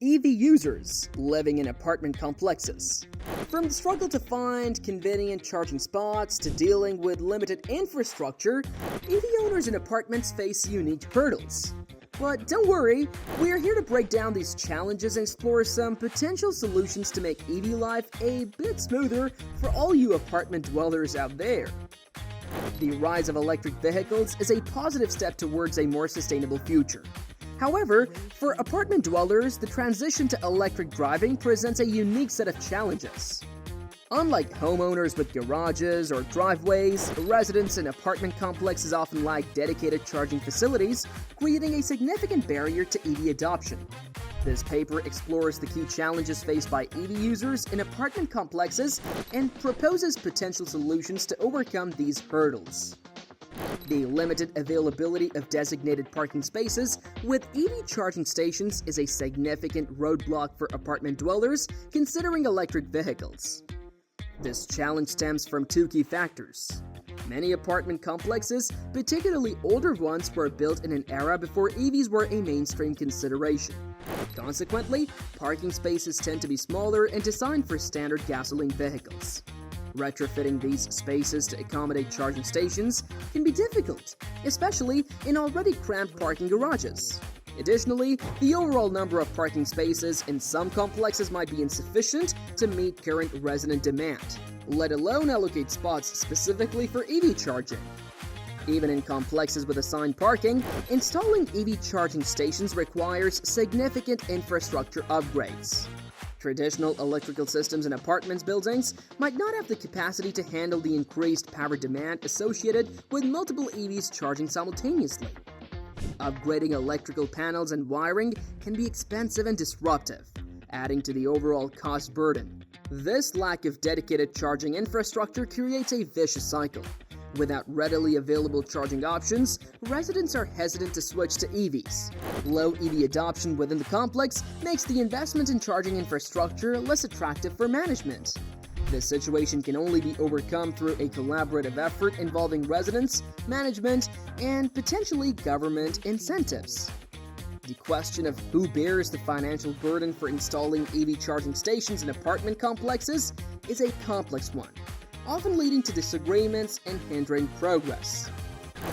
EV users living in apartment complexes. From the struggle to find convenient charging spots to dealing with limited infrastructure, EV owners in apartments face unique hurdles. But don't worry, we are here to break down these challenges and explore some potential solutions to make EV life a bit smoother for all you apartment dwellers out there. The rise of electric vehicles is a positive step towards a more sustainable future. However, for apartment dwellers, the transition to electric driving presents a unique set of challenges. Unlike homeowners with garages or driveways, residents in apartment complexes often lack dedicated charging facilities, creating a significant barrier to EV adoption. This paper explores the key challenges faced by EV users in apartment complexes and proposes potential solutions to overcome these hurdles. The limited availability of designated parking spaces with EV charging stations is a significant roadblock for apartment dwellers considering electric vehicles. This challenge stems from two key factors. Many apartment complexes, particularly older ones, were built in an era before EVs were a mainstream consideration. Consequently, parking spaces tend to be smaller and designed for standard gasoline vehicles. Retrofitting these spaces to accommodate charging stations can be difficult, especially in already cramped parking garages. Additionally, the overall number of parking spaces in some complexes might be insufficient to meet current resident demand, let alone allocate spots specifically for EV charging. Even in complexes with assigned parking, installing EV charging stations requires significant infrastructure upgrades. Traditional electrical systems in apartments buildings might not have the capacity to handle the increased power demand associated with multiple EVs charging simultaneously. Upgrading electrical panels and wiring can be expensive and disruptive, adding to the overall cost burden. This lack of dedicated charging infrastructure creates a vicious cycle. Without readily available charging options, residents are hesitant to switch to EVs. Low EV adoption within the complex makes the investment in charging infrastructure less attractive for management. This situation can only be overcome through a collaborative effort involving residents, management, and potentially government incentives. The question of who bears the financial burden for installing EV charging stations in apartment complexes is a complex one, often leading to disagreements and hindering progress.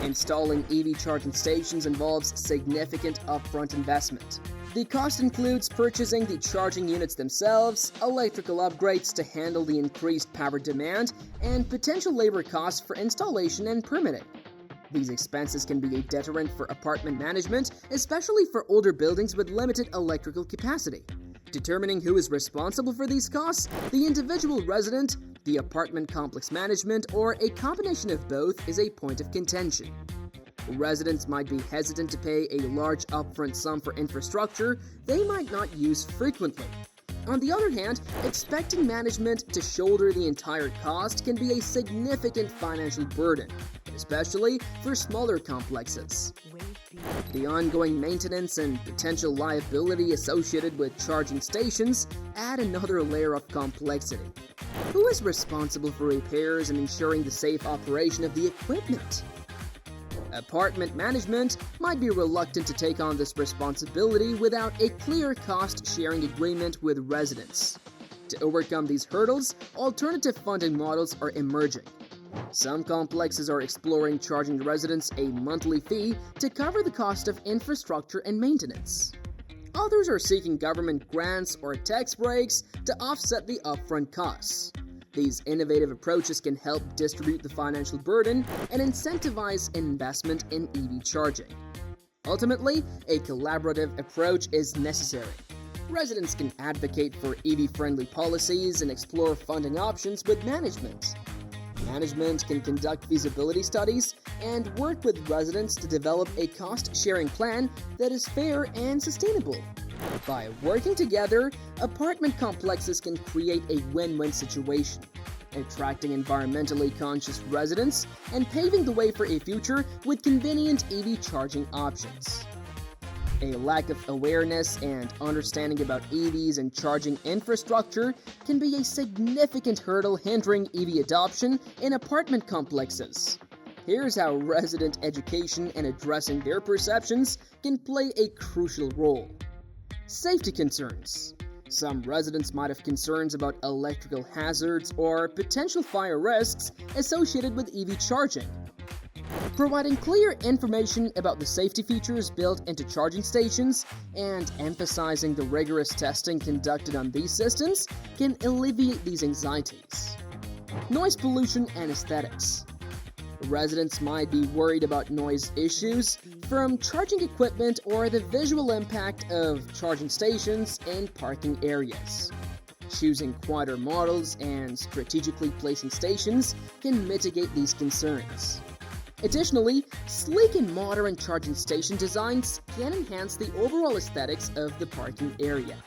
Installing EV charging stations involves significant upfront investment. The cost includes purchasing the charging units themselves, electrical upgrades to handle the increased power demand, and potential labor costs for installation and permitting. These expenses can be a deterrent for apartment management, especially for older buildings with limited electrical capacity. Determining who is responsible for these costs, the individual resident, the apartment complex management, or a combination of both, is a point of contention. Residents might be hesitant to pay a large upfront sum for infrastructure they might not use frequently. On the other hand, expecting management to shoulder the entire cost can be a significant financial burden, especially for smaller complexes. The ongoing maintenance and potential liability associated with charging stations add another layer of complexity. Who is responsible for repairs and ensuring the safe operation of the equipment? Apartment management might be reluctant to take on this responsibility without a clear cost-sharing agreement with residents. To overcome these hurdles, alternative funding models are emerging. Some complexes are exploring charging residents a monthly fee to cover the cost of infrastructure and maintenance. Others are seeking government grants or tax breaks to offset the upfront costs. These innovative approaches can help distribute the financial burden and incentivize investment in EV charging. Ultimately, a collaborative approach is necessary. Residents can advocate for EV-friendly policies and explore funding options with management. Management can conduct feasibility studies and work with residents to develop a cost-sharing plan that is fair and sustainable. By working together, apartment complexes can create a win-win situation, attracting environmentally conscious residents and paving the way for a future with convenient EV charging options. A lack of awareness and understanding about EVs and charging infrastructure can be a significant hurdle hindering EV adoption in apartment complexes. Here's how resident education and addressing their perceptions can play a crucial role. Safety concerns. Some residents might have concerns about electrical hazards or potential fire risks associated with EV charging. Providing clear information about the safety features built into charging stations and emphasizing the rigorous testing conducted on these systems can alleviate these anxieties. Noise pollution and aesthetics. Residents might be worried about noise issues from charging equipment or the visual impact of charging stations in parking areas. Choosing quieter models and strategically placing stations can mitigate these concerns. Additionally, sleek and modern charging station designs can enhance the overall aesthetics of the parking area.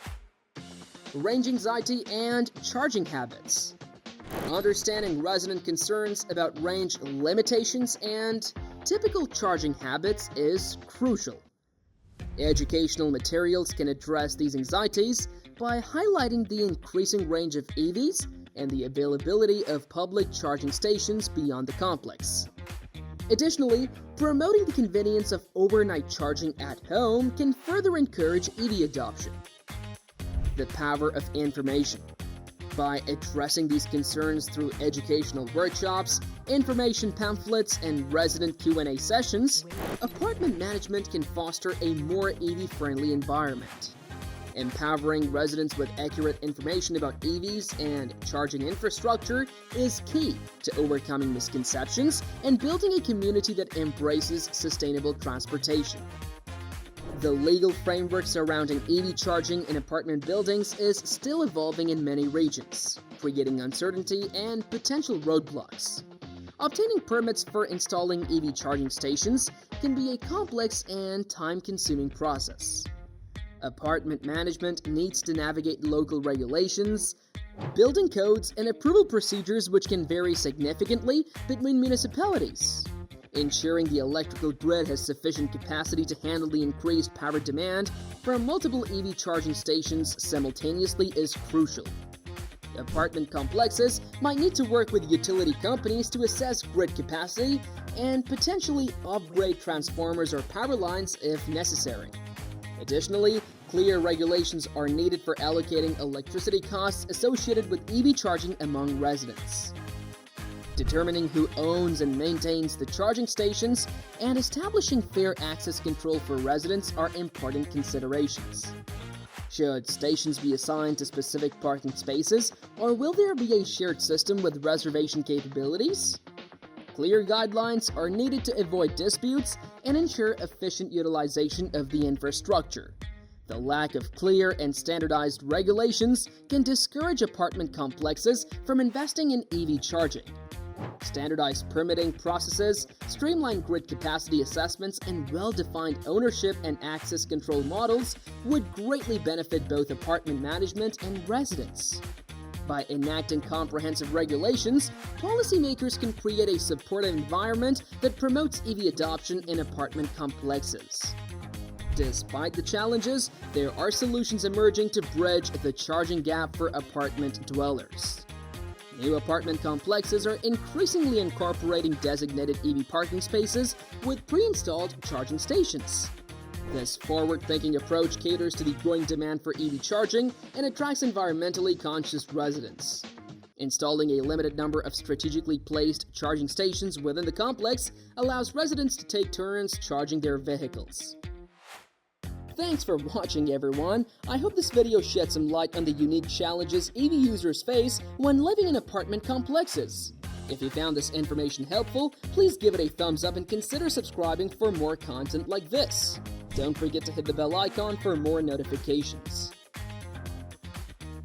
Range anxiety and charging habits. Understanding resident concerns about range limitations and typical charging habits is crucial. Educational materials can address these anxieties by highlighting the increasing range of EVs and the availability of public charging stations beyond the complex. Additionally, promoting the convenience of overnight charging at home can further encourage EV adoption. The power of information. By addressing these concerns through educational workshops, information pamphlets, and resident Q&A sessions, apartment management can foster a more EV-friendly environment. Empowering residents with accurate information about EVs and charging infrastructure is key to overcoming misconceptions and building a community that embraces sustainable transportation. The legal framework surrounding EV charging in apartment buildings is still evolving in many regions, creating uncertainty and potential roadblocks. Obtaining permits for installing EV charging stations can be a complex and time-consuming process. Apartment management needs to navigate local regulations, building codes, and approval procedures which can vary significantly between municipalities. Ensuring the electrical grid has sufficient capacity to handle the increased power demand from multiple EV charging stations simultaneously is crucial. Apartment complexes might need to work with utility companies to assess grid capacity and potentially upgrade transformers or power lines if necessary. Additionally, clear regulations are needed for allocating electricity costs associated with EV charging among residents. Determining who owns and maintains the charging stations and establishing fair access control for residents are important considerations. Should stations be assigned to specific parking spaces, or will there be a shared system with reservation capabilities? Clear guidelines are needed to avoid disputes and ensure efficient utilization of the infrastructure. The lack of clear and standardized regulations can discourage apartment complexes from investing in EV charging. Standardized permitting processes, streamlined grid capacity assessments, and well-defined ownership and access control models would greatly benefit both apartment management and residents. By enacting comprehensive regulations, policymakers can create a supportive environment that promotes EV adoption in apartment complexes. Despite the challenges, there are solutions emerging to bridge the charging gap for apartment dwellers. New apartment complexes are increasingly incorporating designated EV parking spaces with pre-installed charging stations. This forward-thinking approach caters to the growing demand for EV charging and attracts environmentally conscious residents. Installing a limited number of strategically placed charging stations within the complex allows residents to take turns charging their vehicles. Thanks for watching, everyone. I hope this video shed some light on the unique challenges EV users face when living in apartment complexes. If you found this information helpful, please give it a thumbs up and consider subscribing for more content like this. Don't forget to hit the bell icon for more notifications.